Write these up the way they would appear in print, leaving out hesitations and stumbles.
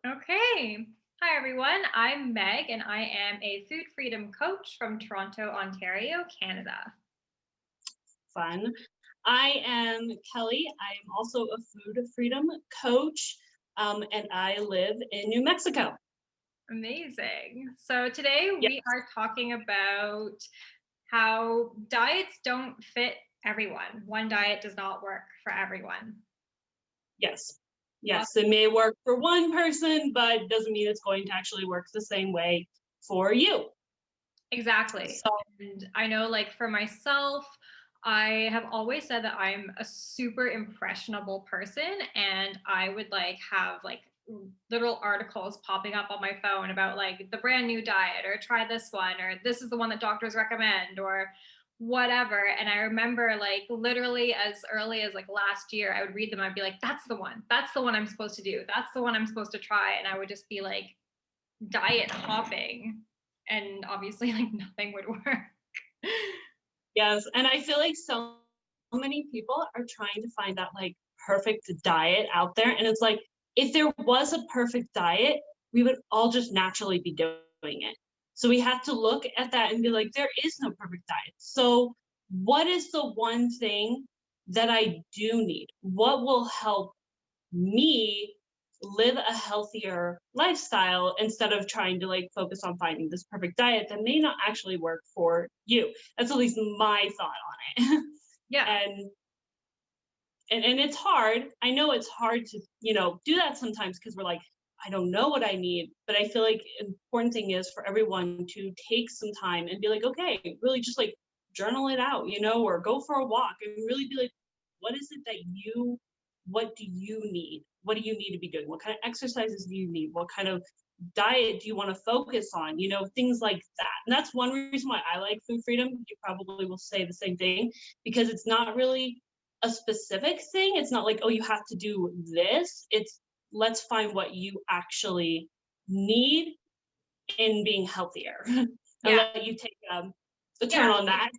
Okay. Hi, everyone. I'm Meg, and I am a food freedom coach from Toronto, Ontario, Canada. Fun. I am Kelly. I am also a food freedom coach, and I live in New Mexico. Amazing. So, today we Yes, are talking about how diets don't fit everyone. One diet does not work for everyone. yes, Love yes. It may work for one person, but doesn't mean it's going to actually work the same way for you. Exactly. So, And I know, like, for myself, I have always said that I'm a super impressionable person, and I would like have like literal articles popping up on my phone about like the brand new diet or try this one or this is the one that doctors recommend or whatever. And I remember like literally as early as like last year, I would read them. I'd be like, that's the one. That's the one I'm supposed to do. That's the one I'm supposed to try. And I would just be like, diet hopping and obviously like nothing would work. yes, and I feel like so many people are trying to find that like perfect diet out there, and it's like if there was a perfect diet, we would all just naturally be doing it. So we have to look at that and be like, there is no perfect diet. So what is the one thing that I do need? What will help me live a healthier lifestyle instead of trying to like focus on finding this perfect diet that may not actually work for you. That's at least my thought on it. Yeah. and and it's hard. I know it's hard to, do that sometimes because we're like, I don't know what I need. But I feel like important thing is for everyone to take some time and be like, okay, really just like journal it out, or go for a walk and really be like, what is it that what do you need? What do you need to be doing? What kind of exercises do you need? What kind of diet do you want to focus on? Things like that. And that's one reason why I like food freedom. You probably will say the same thing because it's not really a specific thing. It's not like, oh, you have to do this. It's let's find what you actually need in being healthier and Yeah. let you take a Yeah. turn on that.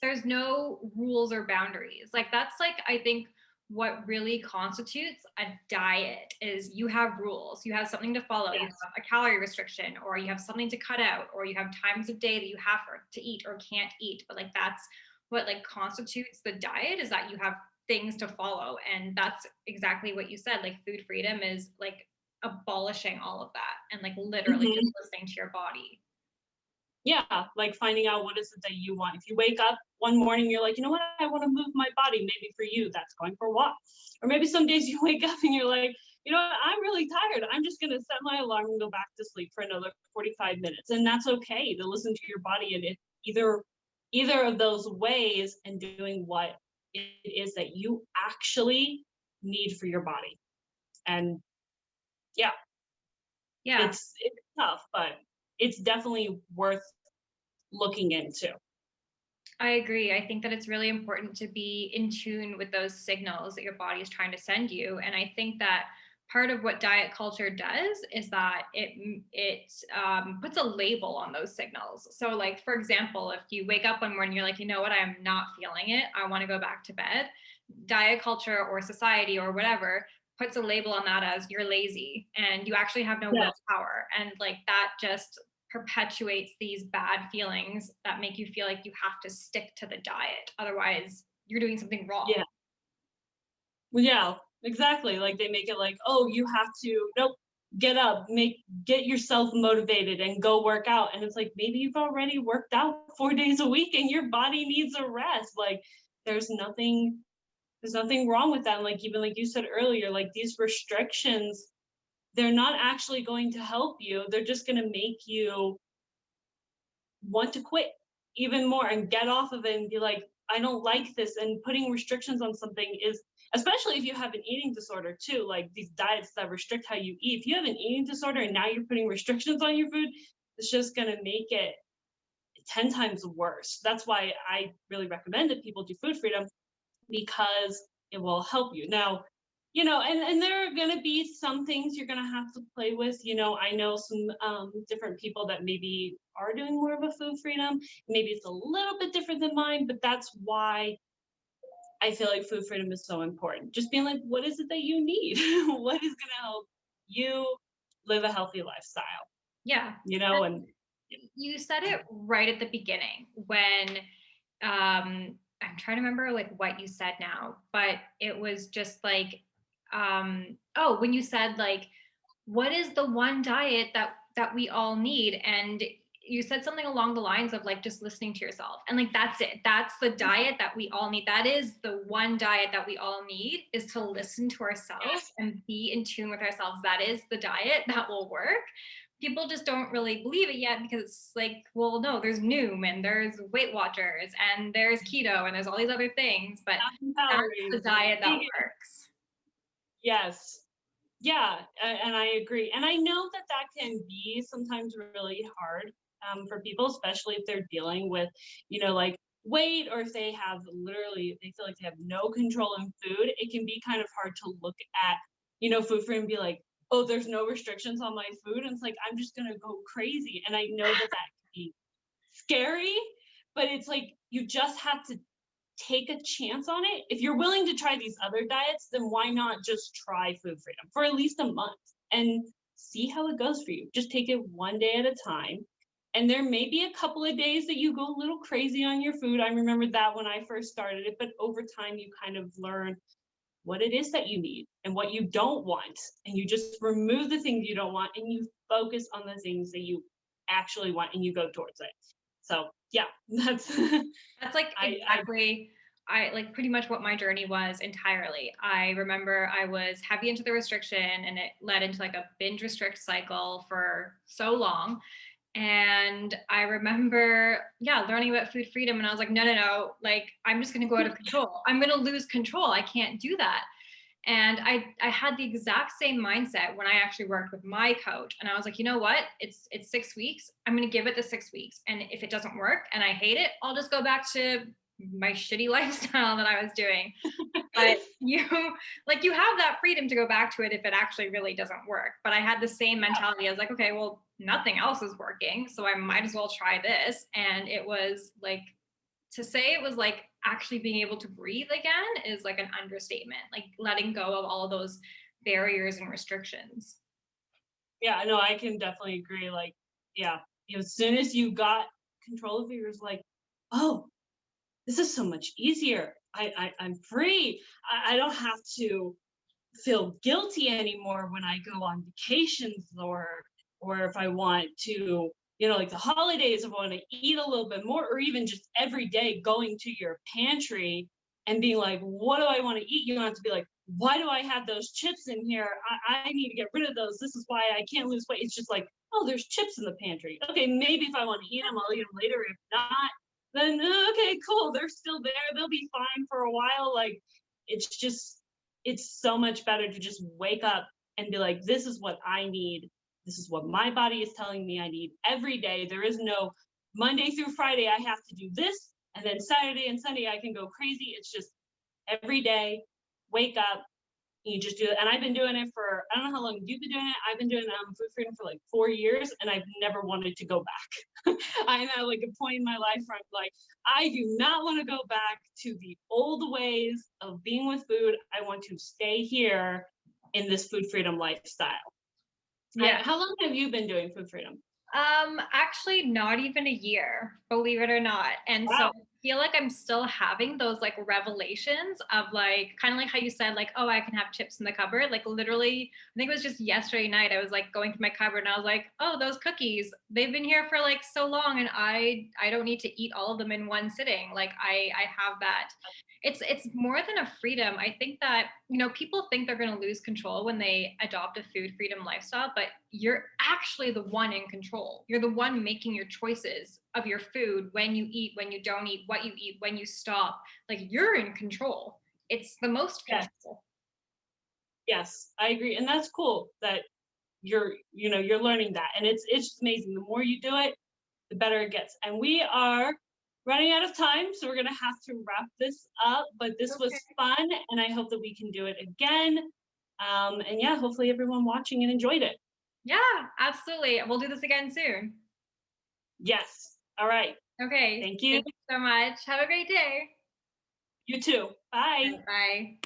There's no rules or boundaries. Like that's like I think what really constitutes a diet is you have rules. You have something to follow. You Yes. have a calorie restriction or you have something to cut out or you have times of day that you have to eat or can't eat. But like that's what like constitutes the diet is that you have things to follow and that's exactly what you said. Like food freedom is like abolishing all of that and like literally just Mhm. listening to your body. Yeah, like finding out what is it that you want. If you wake up one morning, you're like, you know what, I want to move my body. Maybe for you, that's going for a walk. Or maybe some days you wake up and you're like, you know what, I'm really tired. I'm just going to set my alarm and go back to sleep for another 45 minutes. And that's okay to listen to your body and it either of those ways and doing what it is that you actually need for your body. And yeah, Yeah. it's tough, but it's definitely worth looking into. I agree. I think that it's really important to be in tune with those signals that your body is trying to send you. And I think that part of what diet culture does is that it puts a label on those signals. So, like for example, if you wake up one morning, you're like, you know what, I'm not feeling it. I want to go back to bed. Diet culture or society or whatever puts a label on that as you're lazy and you actually have no Yes. willpower. And like that just perpetuates these bad feelings that make you feel like you have to stick to the diet. Otherwise, you're doing something wrong. Yeah. Well, yeah, exactly. Like they make it like, oh, you have to, nope, get up, get yourself motivated and go work out. And it's like, maybe you've already worked out 4 days a week and your body needs a rest. Like there's nothing, there's nothing wrong with that. And like, even like you said earlier, like these restrictions, they're not actually going to help you. They're just going to make you want to quit even more and get off of it and be like, I don't like this. And putting restrictions on something is, especially if you have an eating disorder too, like these diets that restrict how you eat. If you have an eating disorder and now you're putting restrictions on your food, it's just going to make it 10 times worse. That's why I really recommend that people do food freedom because it will help you. Now, and there are going to be some things you're going to have to play with. I know some different people that maybe are doing more of a food freedom. Maybe it's a little bit different than mine, but that's why I feel like food freedom is so important. Just being like, what is it that you need? What is going to help you live a healthy lifestyle, Yeah. you know, and You said it right at the beginning when I'm trying to remember like what you said now, but it was just like oh, when you said like what is the one diet that we all need, and you said something along the lines of like just listening to yourself, and like that's it, that's the diet that we all need, that is the one diet that we all need, is to listen to ourselves yes, and be in tune with ourselves. That is the diet that will work. People just don't really believe it yet because it's like, well, no, there's Noom and there's Weight Watchers and there's keto and there's all these other things, but that's the calories and diet that vegan. works. Yes. Yeah, and I agree. And I know that that can be sometimes really hard for people, especially if they're dealing with, like weight, or if they have literally, they feel like they have no control in food. It can be kind of hard to look at, food for and be like, oh, there's no restrictions on my food. And it's like, I'm just going to go crazy. And I know that that can be scary, but it's like, you just have to take a chance on it. If you're willing to try these other diets, then why not just try food freedom for at least a month and see how it goes for you? Just take it one day at a time. And there may be a couple of days that you go a little crazy on your food. I remember that when I first started it, but over time you kind of learn what it is that you need and what you don't want. And you just remove the things you don't want and you focus on the things that you actually want and you go towards it. So yeah, that's That's like I exactly I like pretty much what my journey was entirely. I remember I was heavy into the restriction and it led into like a binge restrict cycle for so long. And I remember, yeah, learning about food freedom. And I was like, no, no, no, like I'm just gonna go out of control. I'm gonna lose control. I can't do that. And I had the exact same mindset when I actually worked with my coach. And I was like, you know what? It's 6 weeks. I'm gonna give it the 6 weeks. And if it doesn't work and I hate it, I'll just go back to my shitty lifestyle that I was doing. But you like you have that freedom to go back to it if it actually really doesn't work. But I had the same mentality. I was like, okay, well, nothing else is working. So I might as well try this. And it was like to say it was like actually being able to breathe again is like an understatement, like letting go of all of those barriers and restrictions. Yeah, no, I can definitely agree. Like, yeah, as soon as you got control of it, you're like, oh, this is so much easier. I'm free. I don't have to feel guilty anymore when I go on vacations, or if I want to, like the holidays, if I want to eat a little bit more, or even just every day going to your pantry and being like, what do I want to eat? You don't have to be like, why do I have those chips in here? I need to get rid of those. This is why I can't lose weight. It's just like, oh, there's chips in the pantry. Okay, maybe if I want to eat them, I'll eat them later. If not, then okay, cool. They're still there. They'll be fine for a while. Like, it's just, it's so much better to just wake up and be like, this is what I need. This is what my body is telling me I need every day. There is no Monday through Friday, I have to do this. And then Saturday and Sunday, I can go crazy. It's just every day, wake up, you just do it. And I've been doing it for, I don't know how long you've been doing it. I've been doing food freedom for like 4 years and I've never wanted to go back. I'm at like a point in my life where I'm like, I do not want to go back to the old ways of being with food. I want to stay here in this food freedom lifestyle. Yeah. How long have you been doing food freedom? Actually not even a year, believe it or not. And so Wow. I feel like I'm still having those like revelations of like kind of like how you said, like, oh, I can have chips in the cupboard. Like literally, I think it was just yesterday night, I was like going through my cupboard and I was like, oh, those cookies, they've been here for like so long and I don't need to eat all of them in one sitting. Like I have that. It's more than a freedom. I think that, people think they're going to lose control when they adopt a food freedom lifestyle, but you're actually the one in control. You're the one making your choices of your food, when you eat, when you don't eat, what you eat, when you stop. Like you're in control. It's the most Yes, control. yes, I agree. And that's cool that you're learning that. And it's just amazing. The more you do it, the better it gets. And we are running out of time, so we're gonna have to wrap this up. But this was Okay. fun, and I hope that we can do it again. And yeah, hopefully everyone watching and enjoyed it. Yeah, absolutely. We'll do this again soon. Yes. All right. Okay. Thank you. Thank you so much. Have a great day. You too. Bye. Bye.